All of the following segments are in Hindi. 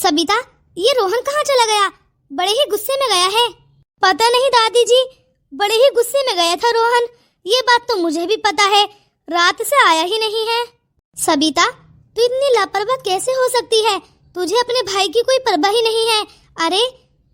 सबिता, ये रोहन कहाँ चला गया? बड़े ही गुस्से में गया है। पता नहीं दादी जी, बड़े ही गुस्से में गया था रोहन। ये बात तो मुझे भी पता है, रात से आया ही नहीं है। सबिता, तू इतनी लापरवाह कैसे हो सकती है? तुझे अपने भाई की कोई परवाह ही नहीं है। अरे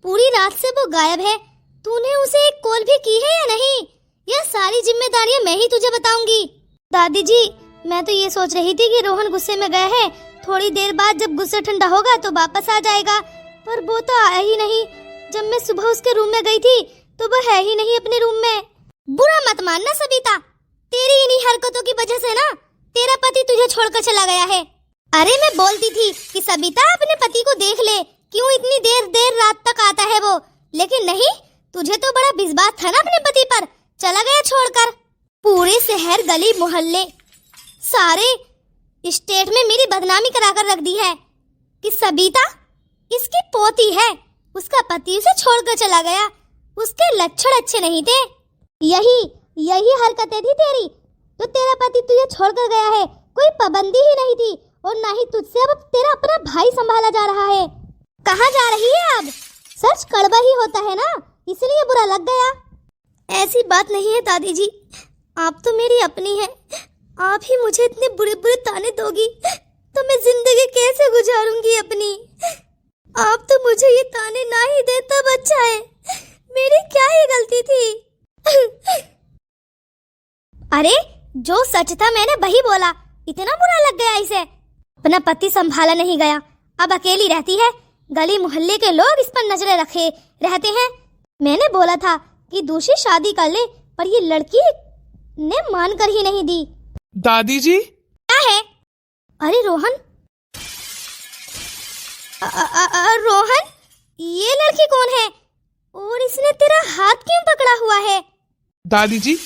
पूरी रात से वो गायब है, तूने उसे एक कॉल भी की है या नहीं? यह सारी जिम्मेदारियां मैं ही तुझे बताऊंगी। दादी जी, मैं तो ये सोच रही थी कि रोहन गुस्से में गया है, थोड़ी देर बाद जब गुस्सा ठंडा होगा तो वापस आ जाएगा, पर वो तो आया ही नहीं। जब मैं सुबह उसके रूम में गई थी तो वो है ही नहीं अपने रूम में। बुरा मत मानना सबिता, तेरी इन्हीं हरकतों की वजह से ना तेरा पति तुझे छोड़कर चला गया है। अरे मैं बोलती थी कि सबिता अपने पति को देख ले, क्यों इतनी देर रात तक आता है वो, लेकिन नहीं, तुझे तो बड़ा विश्वास था ना अपने पति पर, चला गया छोड़कर। पूरे शहर गली मोहल्ले सारे स्टेट में मेरी बदनामी कराकर रख दी है कि सबिता इसकी पोती है, उसका पति उसे छोड़कर चला गया, उसके लक्षण अच्छे नहीं थे। यही हरकतें थी तेरी, तो तेरा पति तुझे छोड़कर गया है, कोई पाबंदी ही नहीं थी, और ना ही तुझसे अब तेरा अपना भाई संभाला जा रहा है। कहाँ जा रही है अब? सच कड़वा ही होता है ना, इसलिए बुरा लग गया। ऐसी बात नहीं है दादी जी, आप तो मेरी अपनी है, आप ही मुझे इतने बुरे बुरे ताने दोगी तो मैं जिंदगी कैसे गुजारूंगी अपनी? आप तो मुझे ये ताने ना ही दे तब अच्छा है, मेरी क्या ही गलती थी? अरे जो सच था मैंने वही बोला, इतना बुरा लग गया इसे? अपना पति संभाला नहीं गया, अब अकेली रहती है, गली मोहल्ले के लोग इस पर नजरें रखे रहते हैं। मैंने बोला था कि दूसरी शादी कर ले, पर ये लड़की ने मान कर ही नहीं दी। दादी जी, क्या है? अरे रोहन, रोहन, ये लड़की कौन है और इसने तेरा हाथ क्यों पकड़ा हुआ है? दादी जी,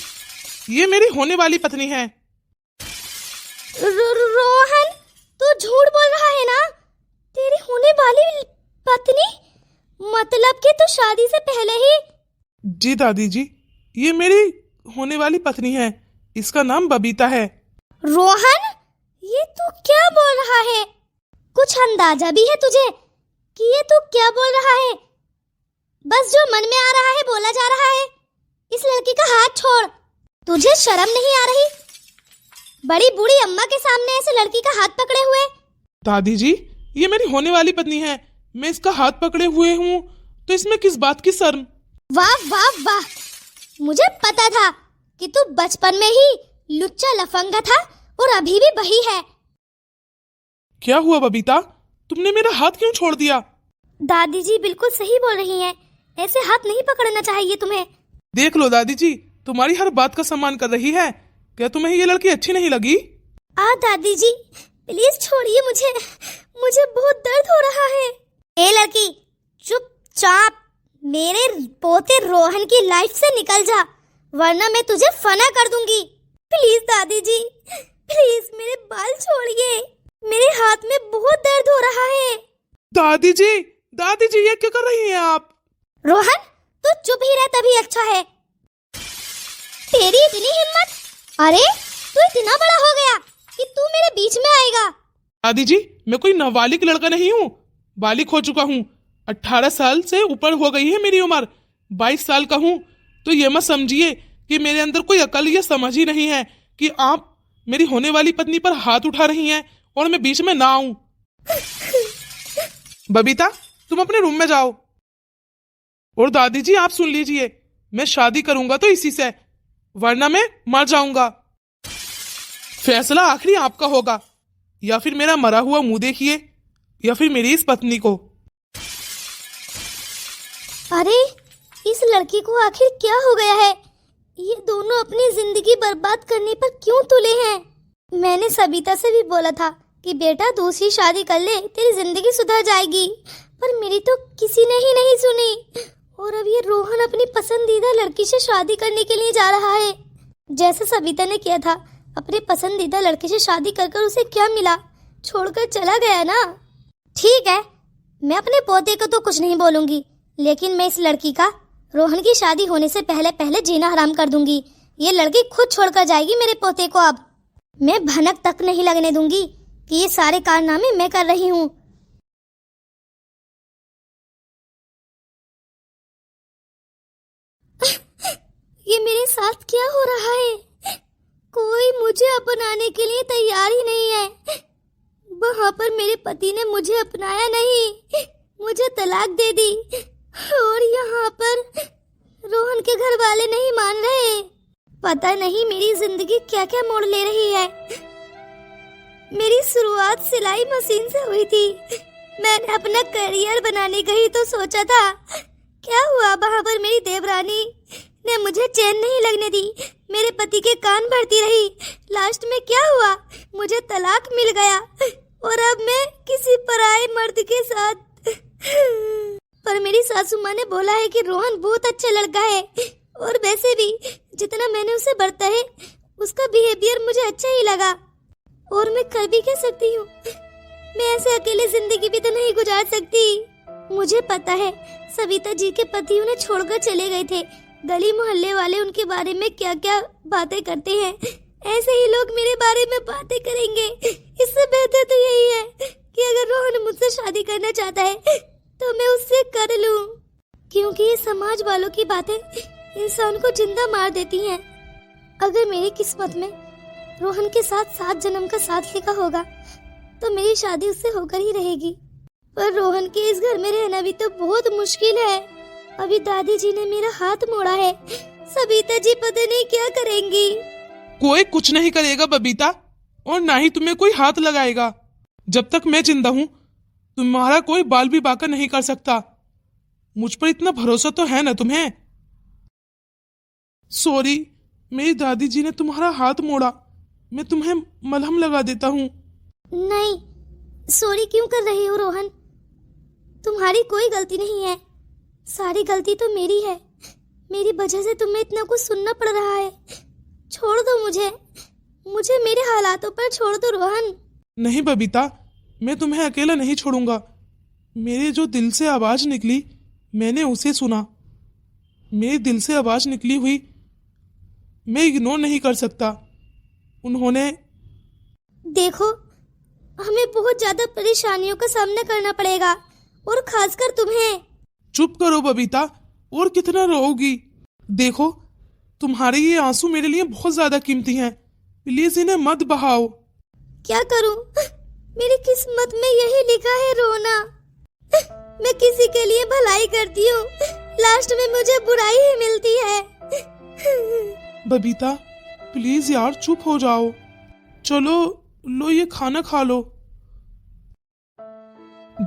ये मेरी होने वाली पत्नी है। रोहन, तू झूठ बोल रहा है ना? तेरी होने वाली पत्नी? मतलब कि तू शादी से पहले ही? जी दादी जी, ये मेरी होने वाली पत्नी है, इसका नाम बबीता है। रोहन, ये तू क्या बोल रहा है? कुछ अंदाजा भी है तुझे कि ये तू क्या बोल रहा है? बस जो मन में आ रहा है बोला जा रहा है। इस लड़की का हाथ छोड़, तुझे शर्म नहीं आ रही? बड़ी बूढ़ी अम्मा के सामने ऐसे लड़की का हाथ पकड़े हुए? दादी जी, ये मेरी होने वाली पत्नी है, मैं इसका हाथ पकड़े हुए हूँ तो इसमें किस बात की शर्म? वाह वाह वाह, मुझे पता था कि तू बचपन में ही लुच्चा लफंगा था और अभी भी वही है। क्या हुआ बबीता, तुमने मेरा हाथ क्यों छोड़ दिया? दादी जी बिल्कुल सही बोल रही हैं, ऐसे हाथ नहीं पकड़ना चाहिए तुम्हें। देख लो दादी जी, तुम्हारी हर बात का सम्मान कर रही है, क्या तुम्हें ये लड़की अच्छी नहीं लगी? दादी जी प्लीज छोड़िए मुझे बहुत दर्द हो रहा है। ए लड़की, चुपचाप मेरे पोते रोहन की लाइफ से निकल जा, वरना मैं तुझे फना कर दूंगी। प्लीज दादी जी, प्लीज मेरे बाल छोड़िए, मेरे हाथ में बहुत दर्द हो रहा है। दादी जी ये क्या कर रही हैं आप? रोहन, तू चुप ही रह तभी अच्छा है। तेरी इतनी हिम्मत? अरे तू इतना बड़ा हो गया कि तू मेरे बीच में आएगा? दादी जी, मैं कोई नाबालिग लड़का नहीं हूँ, बालिग हो चुका हूँ, 18 साल से ऊपर हो गई है मेरी उम्र, 22 साल का हूँ, तो ये मत समझिए कि मेरे अंदर कोई अकल या समझ ही नहीं है कि आप मेरी होने वाली पत्नी पर हाथ उठा रही हैं और मैं बीच में ना आऊं। बबीता, तुम अपने रूम में जाओ। और दादी जी आप सुन लीजिए, मैं शादी करूंगा तो इसी से, वरना मैं मर जाऊंगा। फैसला आखिरी आपका होगा, या फिर मेरा मरा हुआ मुंह देखिए या फिर मेरी इस पत्नी को। अरे इस लड़की को आखिर क्या हो गया है? ये दोनों अपनी जिंदगी बर्बाद करने पर क्यों तुले हैं? मैंने सबिता से भी बोला था कि बेटा दूसरी शादी कर ले, तेरी जिंदगी सुधर जाएगी, पर मेरी तो किसी ने ही नहीं सुनी। और अब ये रोहन अपनी पसंदीदा लड़की से शादी करने के लिए जा रहा है, जैसे सबिता ने किया था। अपने पसंदीदा लड़के से शादी कर उसे क्या मिला? छोड़कर चला गया ना। ठीक है, मैं अपने पोते को तो कुछ नहीं बोलूंगी, लेकिन मैं इस लड़की का रोहन की शादी होने से पहले पहले जीना हराम कर दूंगी। ये लड़की खुद छोड़कर जाएगी मेरे पोते को। अब मैं भनक तक नहीं लगने दूंगी कि ये सारे कारनामे मैं कर रही हूँ। साथ क्या हो रहा है? कोई मुझे अपनाने के लिए तैयार ही नहीं है। वहाँ पर मेरे पति ने मुझे अपनाया नहीं, मुझे तलाक दे दी, और यहाँ पर रोहन के घर वाले नहीं मान रहे। पता नहीं मेरी जिंदगी क्या क्या मोड़ ले रही है। मेरी शुरुआत सिलाई मशीन से हुई थी। मैंने अपना करियर बनाने का ही तो सोचा था। क्या हुआ, वहाँ पर मेरी देवरानी ने मुझे चैन नहीं लगने दी, मेरे पति के कान भरती रही। लास्ट में क्या हुआ, मुझे तलाक मिल गया और अब मैं किसी पराये मर्द के साथ। पर मेरी सासू माँ ने बोला है कि रोहन बहुत अच्छा लड़का है, और वैसे भी जितना मैंने उसे बरता है उसका बिहेवियर मुझे अच्छा ही लगा। और मैं कर भी क्या सकती हूँ, मैं ऐसे अकेले जिंदगी भी तो नहीं गुजार सकती। मुझे पता है सविता जी के पति उन्हें छोड़कर चले गए थे। गली मोहल्ले वाले उनके बारे में क्या क्या बातें करते हैं, ऐसे ही लोग मेरे बारे में बातें करेंगे। इससे बेहतर तो यही है कि अगर रोहन मुझसे शादी करना चाहता है तो मैं उससे कर लूं, क्योंकि ये समाज वालों की बातें इंसान को जिंदा मार देती हैं। अगर मेरी किस्मत में रोहन के साथ 7 जन्म का साथ लिखा होगा तो मेरी शादी उससे होकर ही रहेगी। पर रोहन के इस घर में रहना भी तो बहुत मुश्किल है। अभी दादी जी ने मेरा हाथ मोड़ा है, सविता जी पता नहीं क्या करेंगी। कोई कुछ नहीं करेगा बबीता, और ना ही तुम्हें कोई हाथ लगाएगा। जब तक मैं जिंदा हूँ तुम्हारा कोई बाल भी बाका नहीं कर सकता। मुझ पर इतना भरोसा तो है ना तुम्हें? सॉरी, मेरी दादी जी ने तुम्हारा हाथ मोड़ा, मैं तुम्हें मलहम लगा देता हूँ। नहीं, सॉरी क्यों कर रही हो रोहन? तुम्हारी कोई गलती नहीं है, सारी गलती तो मेरी है। मेरी वजह से तुम्हें इतना कुछ सुनना पड़ रहा है। छोड़ दो मुझे मेरे हालातों पर छोड़ दो रोहन। नहीं बबीता, मैं तुम्हें अकेला नहीं छोड़ूंगा। मेरे जो दिल से आवाज निकली मैंने उसे सुना। मेरे दिल से आवाज निकली हुई मैं इग्नोर नहीं कर सकता। उन्होंने देखो, हमें बहुत ज्यादा परेशानियों का सामना करना पड़ेगा, और खासकर तुम्हें। चुप करो बबीता, और कितना रोओगी? देखो, तुम्हारे ये आंसू मेरे लिए बहुत ज्यादा कीमती हैं। प्लीज इन्हें मत बहाओ। क्या करूं? मेरी किस्मत में यही लिखा है रोना। मैं किसी के लिए भलाई करती हूँ, लास्ट में मुझे बुराई ही मिलती है। बबीता प्लीज यार चुप हो जाओ। चलो लो ये खाना खा लो।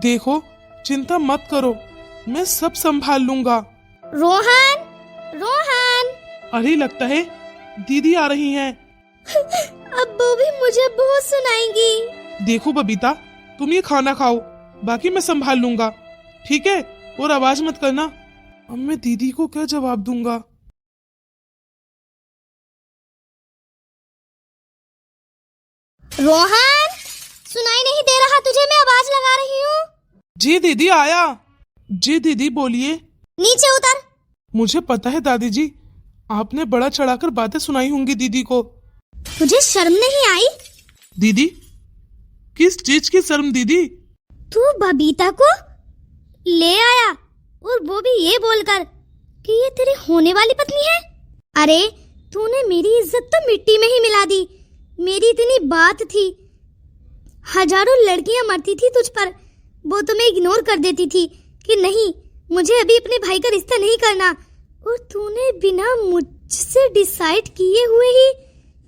देखो चिंता मत करो, मैं सब संभाल लूंगा। रोहन, रोहन। अरे लगता है दीदी आ रही हैं। अब वो भी मुझे बहुत सुनाएंगी। देखो बबीता, तुम ये खाना खाओ, बाकी मैं संभाल लूंगा, ठीक है? और आवाज मत करना। अब मैं दीदी को क्या जवाब दूंगा? रोहन, सुनाई नहीं दे रहा तुझे? मैं आवाज लगा रही हूँ। जी दीदी आया। जी दीदी बोलिए। नीचे उतर। मुझे पता है दादी जी, आपने बड़ा चढ़ाकर बातें सुनाई होंगी दीदी को। तुझे शर्म नहीं आई? दीदी किस चीज की शर्म दीदी? तू बबीता को ले आया, और वो भी ये बोलकर कि ये तेरी होने वाली पत्नी है। अरे तूने मेरी इज्जत तो मिट्टी में ही मिला दी। मेरी इतनी बात थी, हजारों लड़कियां मरती थी तुझ पर, वो तुम्हें इग्नोर कर देती थी कि नहीं मुझे अभी अपने भाई का रिश्ता नहीं करना, और तूने बिना मुझसे डिसाइड किए हुए ही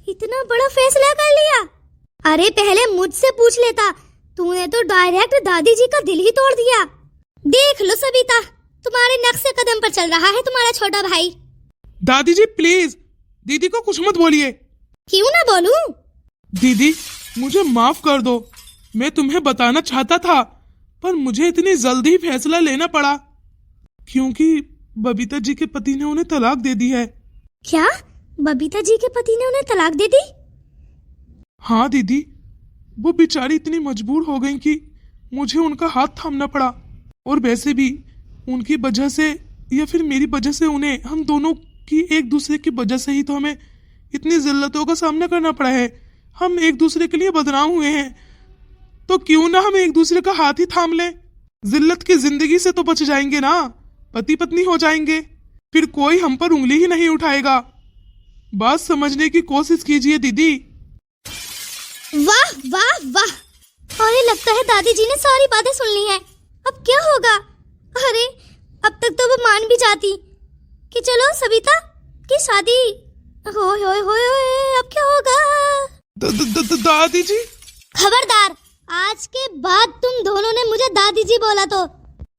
इतना बड़ा फैसला कर लिया। अरे पहले मुझसे पूछ लेता, तूने तो डायरेक्ट दादी जी का दिल ही तोड़ दिया। देख लो सविता, तुम्हारे नक्शे कदम पर चल रहा है तुम्हारा छोटा भाई। दादी जी प्लीज दीदी को कुछ मत बोलिए। क्यों ना बोलूं? दीदी मुझे माफ कर दो, मैं तुम्हें बताना चाहता था पर मुझे इतनी जल्दी फैसला लेना पड़ा क्योंकि बबीता जी के पति ने उन्हें तलाक दे दी है। क्या? बबीता जी के पति ने उन्हें तलाक दे दी? हाँ दीदी, वो बेचारी इतनी मजबूर हो गई कि मुझे उनका हाथ थामना पड़ा, और वैसे भी उनकी वजह से या फिर मेरी वजह से उन्हें, हम दोनों की एक दूसरे की वजह से ही तो हमें इतनी जिल्लतों का सामना करना पड़ा है। हम एक दूसरे के लिए बदनाम हुए हैं, तो क्यों ना हम एक दूसरे का हाथ ही थाम लें। जिल्लत की जिंदगी से तो बच जाएंगे ना, पति पत्नी हो जाएंगे, फिर कोई हम पर उंगली ही नहीं उठाएगा। बात समझने की कोशिश कीजिए दीदी। वाह वाह वाह, अरे लगता है दादी जी ने सारी बातें सुन ली हैं। अब क्या होगा? अरे अब तक तो वो मान भी जाती कि चलो सविता की शादी होए होए होए होए, अब क्या होगा? दादी जी, खबरदार, आज के बाद तुम दोनों ने मुझे दादी जी बोला तो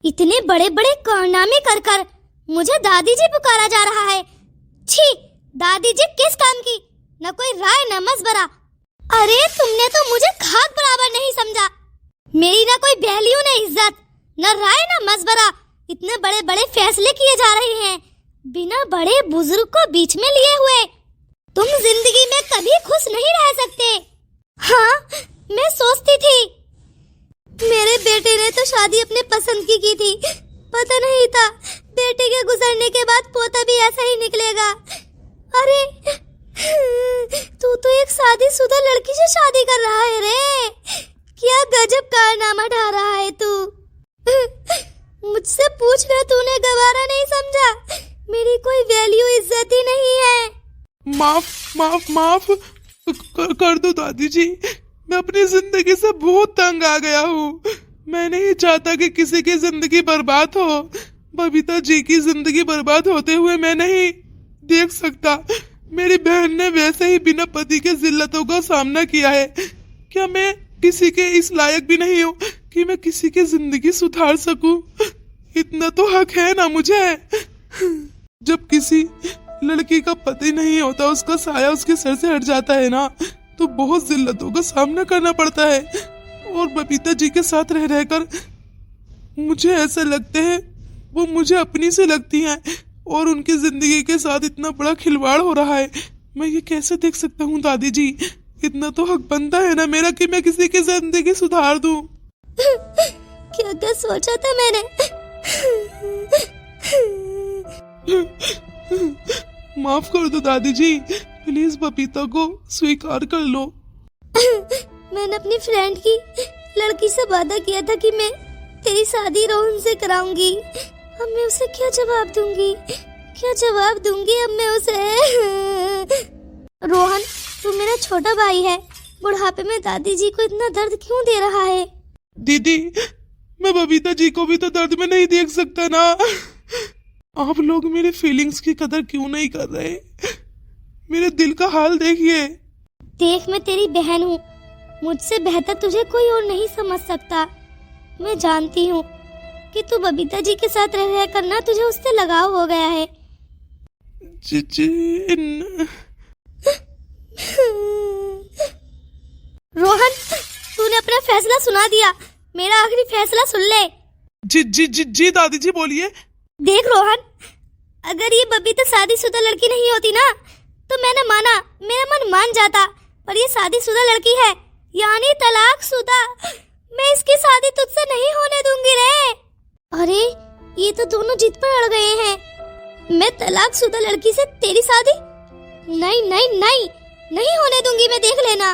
इतने बड़े बड़े कारनामे कर कर मुझे दादी जी पुकारा जा रहा है। छी, दादी जी किस काम की? न कोई राय न मशवरा। अरे तुमने तो मुझे खाक बराबर नहीं समझा। मेरी ना कोई वैल्यू न इज्जत, न राय न मशवरा। इतने बड़े बड़े फैसले किए जा रहे हैं बिना बड़े बुजुर्ग को बीच में लिए हुए। तुम जिंदगी में कभी खुश नहीं रह सकते। हाँ, मैं सोचती थी मेरे बेटे ने तो शादी अपने पसंद की थी। पता नहीं था बेटे के गुजरने के बाद पोता भी ऐसा ही निकलेगा। अरे तू तो एक शादीशुदा लड़की से शादी कर रहा है रे। क्या गजब कारनामा ढा रहा है तू। मुझसे पूछ रहा, तूने गवारा नहीं समझा। मेरी कोई वैल्यू इज्जत ही नहीं है। माफ कर दो दादी जी। मैं अपनी जिंदगी से बहुत तंग आ गया हूँ। मैं नहीं चाहता कि किसी की जिंदगी बर्बाद हो। बबीता जी की जिंदगी बर्बाद होते हुए मैं नहीं देख सकता। मेरी बहन ने वैसे ही बिना पति के जिल्लतों का सामना किया है। क्या मैं किसी के इस लायक भी नहीं हूँ कि मैं किसी की जिंदगी सुधार सकूं? इतना तो हक है ना मुझे। जब किसी लड़की का पति नहीं होता, उसका साया उसके सर से हट जाता है ना, तो बहुत जिल्लतों का सामना करना पड़ता है। और बबीता जी के साथ रह रहकर मुझे ऐसा लगता है वो मुझे अपनी से लगती हैं और उनकी जिंदगी के साथ इतना बड़ा खिलवाड़ हो रहा है। मैं ये कैसे देख सकता हूँ दादी जी? इतना तो हक बनता है ना मेरा कि मैं किसी की जिंदगी सुधार दूं। क्या क्या सोचा था मैंने। माफ कर दो दादी जी, प्लीज बबीता को स्वीकार कर लो। मैंने अपनी फ्रेंड की लड़की से वादा किया था कि मैं तेरी शादी रोहन से कराऊंगी। अब मैं उसे क्या जवाब दूंगी? अब मैं उसे। रोहन, तू मेरा छोटा भाई है। बुढ़ापे में दादी जी को इतना दर्द क्यों दे रहा है? दीदी, मैं बबीता जी को भी तो दर्द में नहीं देख सकता ना। आप लोग मेरे फीलिंग्स की कदर क्यों नहीं कर रहे? मेरे दिल का हाल देखिए। देख, मैं तेरी बहन हूँ। मुझसे बेहतर तुझे कोई और नहीं समझ सकता। मैं जानती हूँ कि तू बबीता जी के साथ रह करना तुझे उससे लगाव हो गया है। रोहन, तूने अपना फैसला सुना दिया। मेरा आखिरी फैसला सुन ले। जी दादी जी बोलिए। देख रोहन, अगर ये बबीता शादीशुदा लड़की नहीं होती ना, तो मैंने माना, मेरा मन मान जाता। पर ये शादीशुदा लड़की है, यानी तलाकशुदा। मैं इसकी शादी तुझसे नहीं होने दूंगी रे। अरे ये तो दोनों जिद पर अड़ गए हैं। मैं तलाकशुदा लड़की से तेरी शादी नहीं होने दूंगी मैं। देख लेना,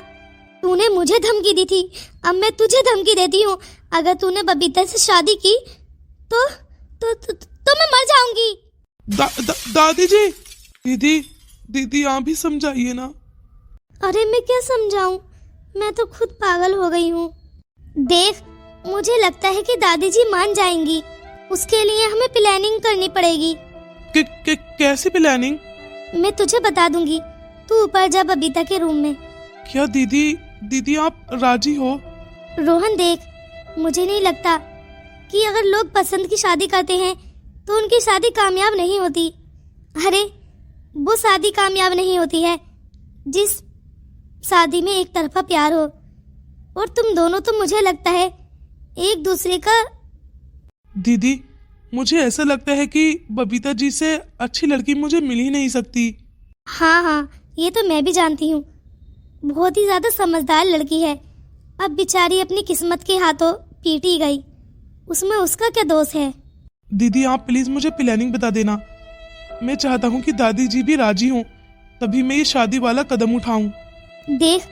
तूने मुझे धमकी दी थी, अब मैं तुझे धमकी देती हूँ। अगर तूने बबीता से शादी की तो मैं मर जाऊंगी। दादी जी, दीदी आप भी समझाइए ना। अरे मैं क्या समझाऊं, मैं तो खुद पागल हो गई हूँ। देख, मुझे लगता है कि दादी जी मान जाएंगी। उसके लिए हमें प्लानिंग करनी पड़ेगी। कैसी प्लानिंग? मैं तुझे बता दूंगी, तू ऊपर जा बबीता के रूम में। क्या दीदी आप राजी हो? रोहन देख, मुझे नहीं लगता कि अगर लोग पसंद की शादी करते हैं तो उनकी शादी कामयाब नहीं होती। अरे वो शादी कामयाब नहीं होती है जिस शादी में एक तरफा प्यार हो। और तुम दोनों तो मुझे लगता है एक दूसरे का। दीदी, मुझे ऐसा लगता है कि बबीता जी से अच्छी लड़की मुझे मिल ही नहीं सकती। हाँ, ये तो मैं भी जानती हूँ। बहुत ही ज्यादा समझदार लड़की है। अब बेचारी अपनी किस्मत के हाथों पीटी गई, उसमें उसका क्या दोष है? दीदी आप प्लीज मुझे प्लानिंग बता देना। मैं चाहता हूँ कि दादी जी भी राजी हों, तभी मैं ये शादी वाला कदम उठाऊं। देख,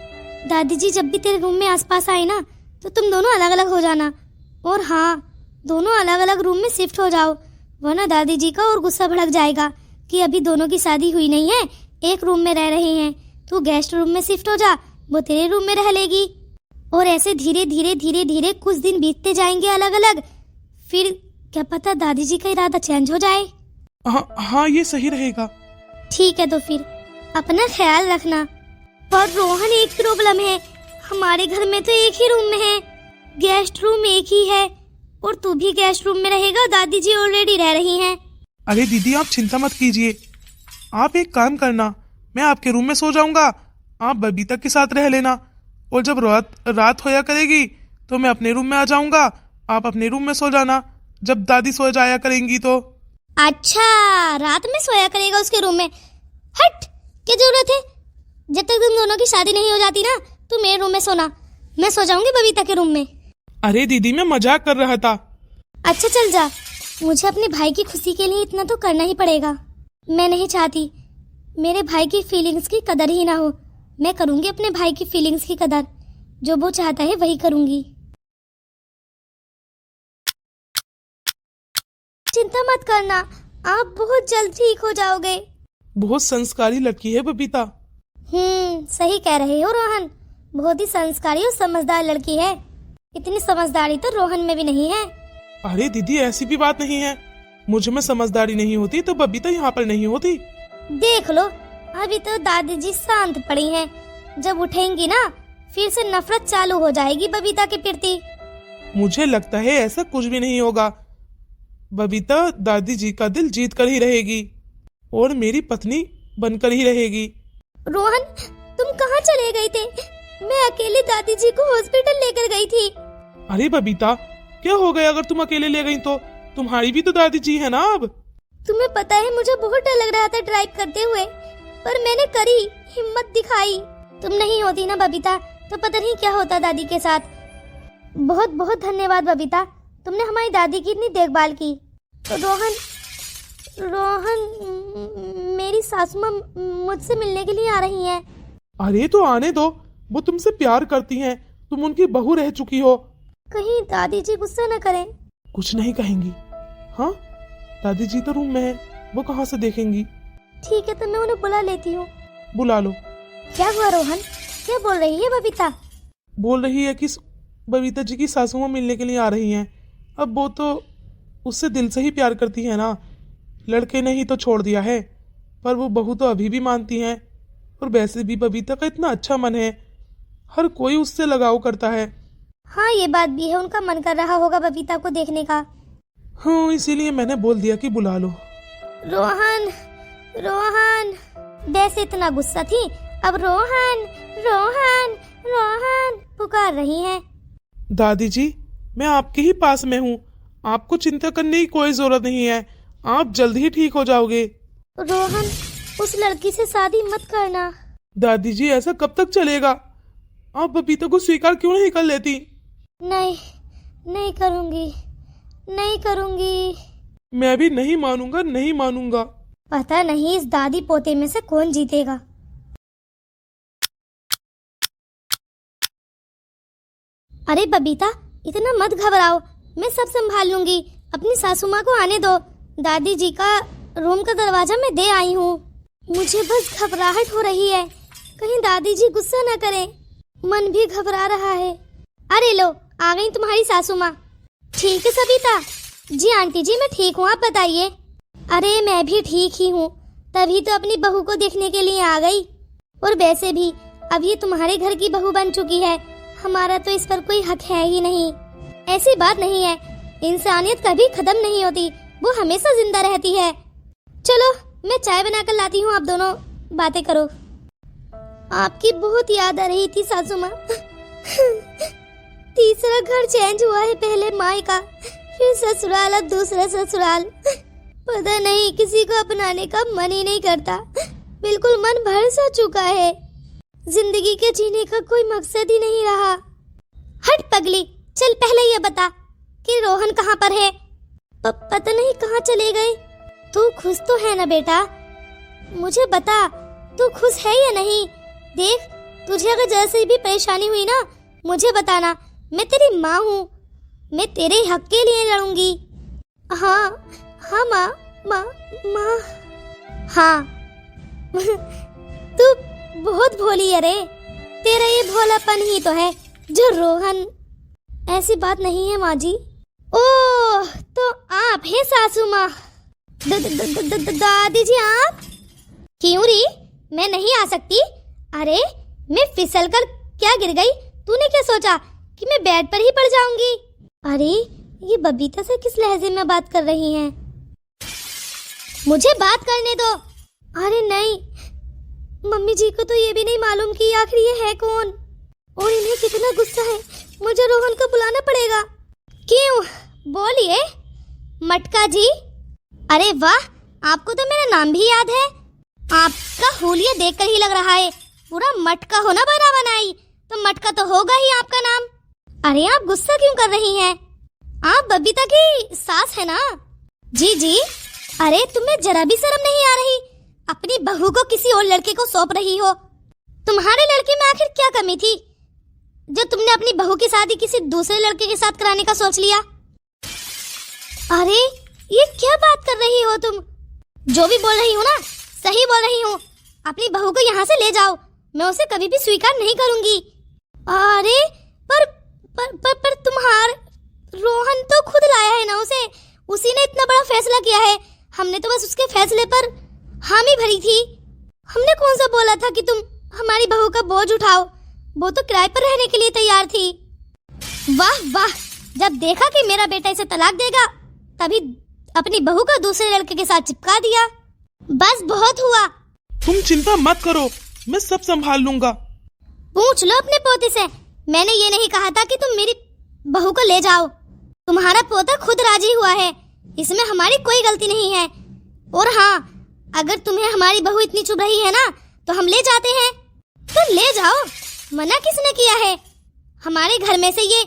दादी जी जब भी तेरे रूम में आसपास आए ना, तो तुम दोनों अलग अलग हो जाना। और हाँ, दोनों अलग अलग रूम में शिफ्ट हो जाओ, वरना दादी जी का और गुस्सा भड़क जाएगा कि अभी दोनों की शादी हुई नहीं है, एक रूम में रह रहे हैं, तू गेस्ट रूम में शिफ्ट हो जा, वो तेरे रूम में रह लेगी। और ऐसे धीरे धीरे धीरे धीरे कुछ दिन बीतते जाएंगे अलग अलग, फिर क्या पता दादी जी का इरादा चेंज हो जाए। हाँ ये सही रहेगा। ठीक है, तो फिर अपना ख्याल रखना। पर रोहन, एक प्रॉब्लम है, हमारे घर में तो एक ही रूम में है, गेस्ट रूम एक ही है, और तू भी गेस्ट रूम में रहेगा, दादी जी ऑलरेडी रह रही हैं। अरे दीदी आप चिंता मत कीजिए, आप एक काम करना, मैं आपके रूम में सो जाऊंगा, आप बबीता के साथ रह लेना, और जब रात होया करेगी तो मैं अपने रूम में आ जाऊंगा, आप अपने रूम में सो जाना जब दादी सो जाया करेंगी तो। अच्छा, रात में सोया करेगा उसके रूम में? हट, क्या जरूरत है? जब तक तुम दोनों की शादी नहीं हो जाती ना, तू मेरे रूम में सोना, मैं सो जाऊंगी बबीता के रूम में। अरे दीदी मैं मजाक कर रहा था। अच्छा चल जा, मुझे अपने भाई की खुशी के लिए इतना तो करना ही पड़ेगा। मैं नहीं चाहती मेरे भाई की फीलिंग्स की कदर ही ना हो। मैं करूंगी अपने भाई की फीलिंग्स की कदर, जो वो चाहता है वही करूंगी। चिंता मत करना, आप बहुत जल्द ठीक हो जाओगे। बहुत संस्कारी लड़की है बबीता। सही कह रहे हो रोहन, बहुत ही संस्कारी और समझदार लड़की है। इतनी समझदारी तो रोहन में भी नहीं है। अरे दीदी ऐसी भी बात नहीं है, मुझ में समझदारी नहीं होती तो बबीता यहाँ पर नहीं होती। देख लो, अभी तो दादी जी शांत पड़ी हैं, जब उठेंगी ना फिर से नफरत चालू हो जाएगी बबीता के प्रति। मुझे लगता है ऐसा कुछ भी नहीं होगा, बबीता दादी जी का दिल जीत कर ही रहेगी और मेरी पत्नी बनकर ही रहेगी। रोहन, तुम कहाँ चले गए थे? मैं अकेले दादी जी को हॉस्पिटल लेकर गई थी। अरे बबीता क्या हो गया अगर तुम अकेले ले गई तो? तुम्हारी भी तो दादी जी है ना अब। तुम्हें पता है मुझे बहुत डर लग रहा था ड्राइव करते हुए, पर मैंने करी, हिम्मत दिखाई। तुम नहीं होती ना बबीता तो पता नहीं क्या होता दादी के साथ। बहुत बहुत धन्यवाद बबीता, तुमने हमारी दादी की इतनी देखभाल की। तो रोहन, मेरी सासू माँ मुझसे मिलने के लिए आ रही हैं। अरे तो आने दो, वो तुमसे प्यार करती हैं, तुम उनकी बहू रह चुकी हो। कहीं दादी जी गुस्सा न करें। कुछ नहीं कहेंगी। हाँ दादी जी तो रूम में है, वो कहाँ से देखेंगी। ठीक है, तो मैं उन्हें बुला लेती हूँ। बुला लो। क्या हुआ रोहन, क्या बोल रही है बबीता? बोल रही है कि बबीता जी की सासू माँ मिलने के लिए आ रही हैं। अब वो तो उससे दिल से ही प्यार करती है ना, लड़के ने ही तो छोड़ दिया है, पर वो बहू तो अभी भी मानती हैं। और वैसे भी बबीता का इतना अच्छा मन है, हर कोई उससे लगाव करता है। हाँ ये बात भी है, उनका मन कर रहा होगा बबीता को देखने का। हाँ इसीलिए मैंने बोल दिया कि बुला लो। रोहन, रोहन, वैसे इतना गुस्सा थी, अब रोहन रोहन रोहन पुकार रही हैं। दादी जी मैं आपके ही पास में हूँ, आपको चिंता करने की कोई जरूरत नहीं है, आप जल्द ही ठीक हो जाओगे। रोहन, उस लड़की से शादी मत करना। दादी जी ऐसा कब तक चलेगा? आप बबीता को स्वीकार क्यों नहीं कर लेती? नहीं, नहीं करूँगी, नहीं करूँगी। मैं भी नहीं मानूंगा, नहीं मानूंगा। पता नहीं इस दादी पोते में से कौन जीतेगा। अरे बबीता, इतना मत घबराओ, मैं सब संभाल लूंगी। अपनी सासू माँ को आने दो, दादी जी का रूम का दरवाजा मैं दे आई हूँ। मुझे बस घबराहट हो रही है, कहीं दादी जी गुस्सा न करें। मन भी घबरा रहा है। अरे लो, आ गई तुम्हारी सासू माँ। ठीक है सविता जी? आंटी जी मैं ठीक हूँ, आप बताइए। अरे मैं भी ठीक ही हूँ, तभी तो अपनी बहू को देखने के लिए आ गई। और वैसे भी अब ये तुम्हारे घर की बहू बन चुकी है, हमारा तो इस पर कोई हक है ही नहीं। ऐसी बात नहीं है, इंसानियत कभी खत्म नहीं होती, वो हमेशा जिंदा रहती है। चलो मैं चाय बनाकर लाती हूँ, आप दोनों बातें करो। आपकी बहुत याद आ रही थी सासू माँ। तीसरा घर चेंज हुआ है, पहले माई का, फिर ससुराल, अब दूसरा ससुराल। पता नहीं किसी को अपनाने का मन ही नहीं करता, बिल्कुल मन भर सा चुका है। जिंदगी के जीने का कोई मकसद ही नहीं रहा। हट पगली, चल पहले ये बता कि रोहन कहाँ पर है? पता नहीं कहाँ चले गए। तू खुश तो है ना बेटा? मुझे बता, तू खुश है या नहीं? देख, तुझे अगर जैसे भी परेशानी हुई ना, मुझे बताना, मैं तेरी माँ हूँ, मैं तेरे हक के लिए लड़ूंगी। हाँ हाँ माँ, माँ माँ, हाँ। तू बहुत भोली है रे। तेरा ये भोलापन ही तो है जो रोहन। ऐसी बात नहीं है माँ जी। ओह, तो आप हैं सासू माँ। दादी जी आप? क्यों री, मैं नहीं आ सकती? अरे मैं फिसल कर क्या गिर गई? तूने क्या सोचा कि मैं बेड पर ही पड़ जाऊंगी? अरे ये बबीता से किस लहजे में बात कर रही हैं? मुझे बात करने दो। अरे नहीं, मम्मी जी को तो ये भी नहीं मालूम कि आखिर ये है कौन और इन्हें कितना गुस्सा है। मुझे रोहन को बुलाना पड़ेगा। क्यों, बोलिए। मटका जी। अरे वाह, आपको तो मेरा नाम भी याद है। आपका हुलिया देखकर ही लग रहा है पूरा मटका हो ना बना बनाई, तो मटका तो होगा ही आपका नाम। अरे आप गुस्सा क्यों कर रही हैं? आप बबीता की सास है ना? जी जी। अरे तुम्हें जरा भी शर्म नहीं आ रही? अपनी बहू को किसी और लड़के को सौंप रही हो। तुम्हारे लड़के में आखिर क्या कमी थी जो तुमने अपनी बहू की शादी किसी दूसरे लड़के के साथ कराने का सोच लिया? अरे ये क्या बात कर रही हो तुम? जो भी बोल रही हूँ ना, सही बोल रही हूँ। अपनी बहू को यहाँ से ले जाओ, मैं उसे कभी भी स्वीकार नहीं करूंगी। अरे पर तुम्हार रोहन तो खुद लाया है ना उसे। उसी ने इतना बड़ा फैसला किया है। हमने तो बस उसके फैसले पर हामी भरी थी। हमने कौन सा बोला था कि तुम हमारी बहू का बोझ उठाओ? वो तो किराए पर रहने के लिए तैयार थी। वाह वाह, जब देखा कि मेरा बेटा इसे तलाक देगा तभी अपनी बहू को दूसरे लड़के के साथ चिपका दिया। बस बहुत हुआ। तुम चिंता मत करो, मैं सब संभाल लूंगा। पूछ लो अपने पोते से। मैंने ये नहीं कहा था कि तुम मेरी बहू को ले जाओ। तुम्हारा पोता खुद राजी हुआ है, इसमें हमारी कोई गलती नहीं है। और हाँ, अगर तुम्हें हमारी बहू इतनी चुभ रही है ना तो हम ले जाते हैं। तो ले जाओ, मना किसने किया है? हमारे घर में से ये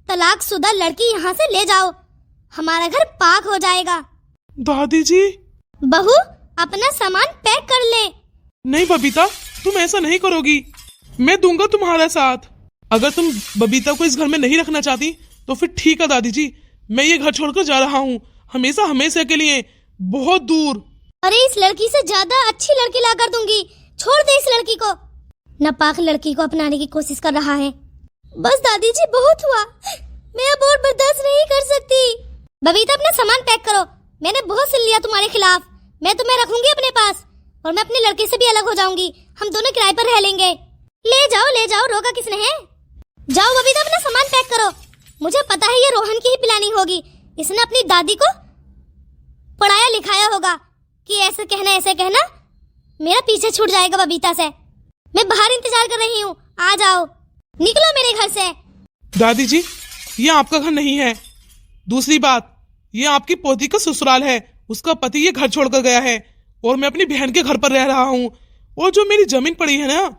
तलाकशुदा लड़की यहाँ से ले जाओ, हमारा घर पाक हो जाएगा। दादी जी। बहू अपना सामान पैक कर ले। नहीं बबीता, तुम ऐसा नहीं करोगी। मैं दूंगा तुम्हारा साथ। अगर तुम बबीता को इस घर में नहीं रखना चाहती तो फिर ठीक है दादी जी, मैं ये घर छोड़कर जा रहा हूँ, हमेशा हमेशा के लिए, बहुत दूर। अरे इस लड़की से ज्यादा अच्छी लड़की ला कर दूंगी। छोड़ दे इस लड़की को। नापाक लड़की को अपनाने की कोशिश कर रहा है। बस दादी जी बहुत हुआ, मैं अब और बर्दाश्त नहीं कर सकती। बबीता अपना सामान पैक करो, मैंने बहुत सुन लिया तुम्हारे खिलाफ। मैं तुम्हें रखूंगी अपने पास और मैं अपने लड़के से भी अलग हो जाऊंगी। हम दोनों किराए पर रह लेंगे। ले जाओ, रोका किसने है? जाओ बबीता, अपना सामान पैक करो। मुझे पता है ये रोहन की ही प्लानिंग होगी। इसने अपनी दादी को पढ़ाया लिखाया होगा कि ऐसे कहना मेरा पीछे छूट जाएगा बबीता से। मैं बाहर इंतजार कर रही हूँ, आ जाओ, निकलो मेरे घर से। दादी जी, ये आपका घर नहीं है। दूसरी बात, ये आपकी पोती का ससुराल है। उसका पति ये घर छोड़कर गया है और मैं अपनी बहन के घर पर रह रहा हूँ। और जो मेरी जमीन पड़ी है ना,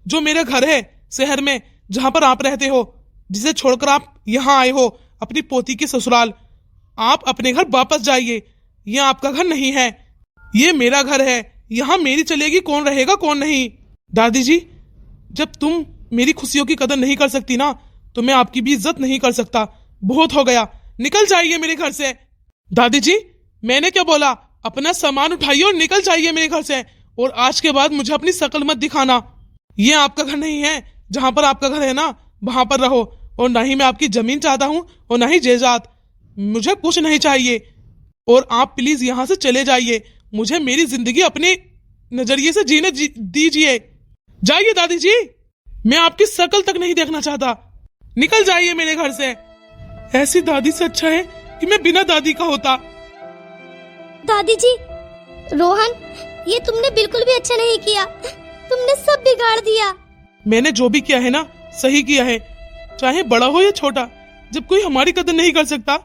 जो मेरा घर है शहर में जहाँ पर आप रहते हो, जिसे छोड़कर आप यहाँ आए हो अपनी पोती के ससुराल, आप अपने घर वापस जाइए। ये आपका घर नहीं है, ये मेरा घर है। यहाँ मेरी चलेगी, कौन रहेगा कौन नहीं। दादी जी, जब तुम मेरी खुशियों की कदर नहीं कर सकती ना, तो मैं आपकी भी इज्जत नहीं कर सकता। बहुत हो गया, निकल जाइए मेरे घर से। दादी जी, मैंने क्या बोला? अपना सामान उठाइए और निकल जाइए मेरे घर से। और आज के बाद मुझे अपनी शकल मत दिखाना। ये आपका घर नहीं है। जहां पर आपका घर है ना, वहां पर रहो। और ना ही मैं आपकी जमीन चाहता हूँ और ना ही जायदाद। मुझे कुछ नहीं चाहिए। और आप प्लीज यहाँ से चले जाइए। मुझे मेरी जिंदगी अपने नजरिए से जीने दीजिए। जाइए दादी जी, मैं आपकी शकल तक नहीं देखना चाहता। निकल जाइए मेरे घर से। ऐसी दादी से अच्छा है कि मैं बिना दादी का होता। दादी जी, रोहन, ये तुमने बिल्कुल भी अच्छा नहीं किया। तुमने सब बिगाड़ दिया। मैंने जो भी किया है ना, सही किया है। चाहे बड़ा हो या छोटा, जब कोई हमारी कदर नहीं कर सकता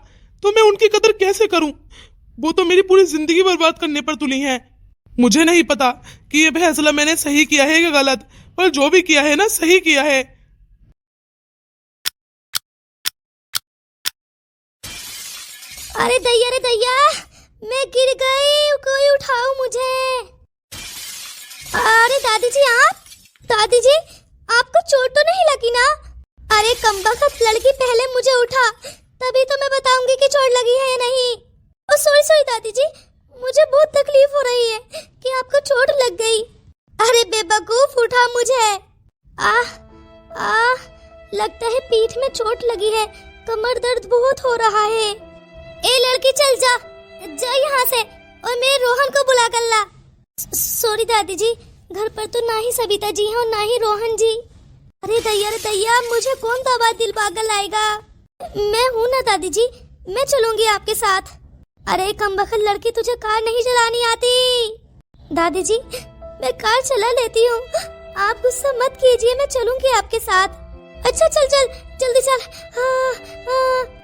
तो मैं उनकी कदर कैसे करूं? वो तो मेरी पूरी जिंदगी बर्बाद करने पर तुली हैं। मुझे नहीं पता कि ये फैसला मैंने सही किया है या गलत, पर जो भी किया है ना, सही किया है। अरे दैया, मैं गिर गई, कोई उठाओ मुझे। अरे दादी जी, दादी जी, आपको चोट तो नहीं लगी ना? अरे कमबख्त लड़की, पहले मुझे उठा, तभी तो मैं बताऊंगी कि चोट लगी है या नहीं। ओ सॉरी दादी जी, मुझे बहुत तकलीफ हो रही है कि आपको चोट लग गई। अरे बेवकूफ, उठा मुझे। आह आह, लगता है पीठ में चोट लगी है, कमर दर्द बहुत हो रहा है। ए लड़की, चल जा जा यहाँ से, और मेरे रोहन को बुला कर ला। सॉरी दादी जी, घर पर तो ना ही सविता जी हैं और ना ही रोहन जी। अरे दैया, मुझे कौन दवा दिलवा कर लाएगा? मैं हूँ ना दादी जी, मैं चलूंगी आपके साथ। अरे कमबख्त लड़की, तुझे कार नहीं चलानी आती? दादी जी, मैं कार चला लेती हूँ, आप गुस्सा मत कीजिए, मैं चलूंगी आपके साथ। अच्छा चल जल्दी चल। हाँ, हाँ।